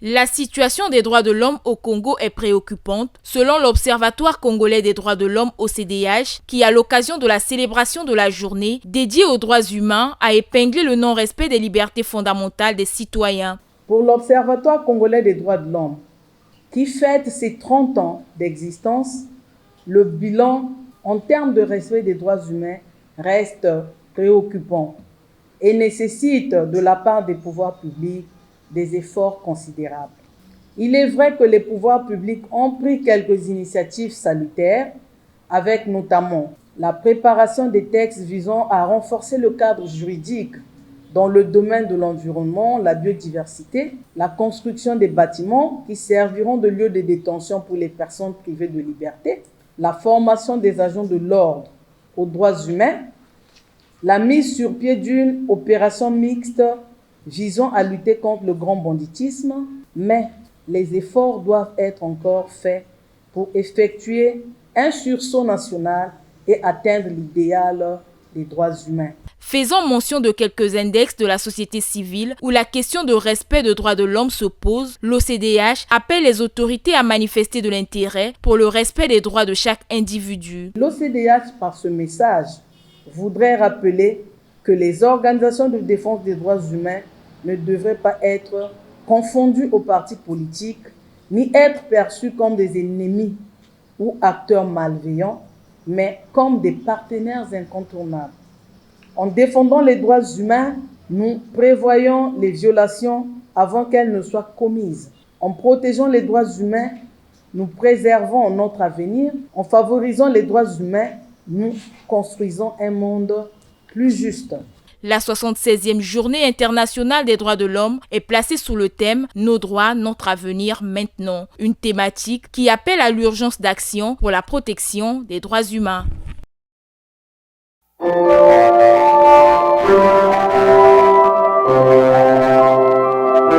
La situation des droits de l'homme au Congo est préoccupante, selon l'Observatoire congolais des droits de l'homme OCDH, qui, à l'occasion de la célébration de la journée dédiée aux droits humains, a épinglé le non-respect des libertés fondamentales des citoyens. Pour l'Observatoire congolais des droits de l'homme, qui fête ses 30 ans d'existence, le bilan en termes de respect des droits humains reste préoccupant et nécessite de la part des pouvoirs publics des efforts considérables. Il est vrai que les pouvoirs publics ont pris quelques initiatives salutaires, avec notamment la préparation des textes visant à renforcer le cadre juridique dans le domaine de l'environnement, la biodiversité, la construction des bâtiments qui serviront de lieu de détention pour les personnes privées de liberté, la formation des agents de l'ordre aux droits humains, la mise sur pied d'une opération mixte visant à lutter contre le grand banditisme, mais les efforts doivent être encore faits pour effectuer un sursaut national et atteindre l'idéal des droits humains. Faisant mention de quelques index de la société civile où la question de respect des droits de l'homme se pose, l'OCDH appelle les autorités à manifester de l'intérêt pour le respect des droits de chaque individu. L'OCDH, par ce message, voudrait rappeler que les organisations de défense des droits humains ne devraient pas être confondues aux partis politiques, ni être perçues comme des ennemis ou acteurs malveillants, mais comme des partenaires incontournables. En défendant les droits humains, nous prévoyons les violations avant qu'elles ne soient commises. En protégeant les droits humains, nous préservons notre avenir. En favorisant les droits humains, nous construisons un monde plus juste. La 76e journée internationale des droits de l'homme est placée sous le thème « Nos droits, notre avenir maintenant », une thématique qui appelle à l'urgence d'action pour la protection des droits humains.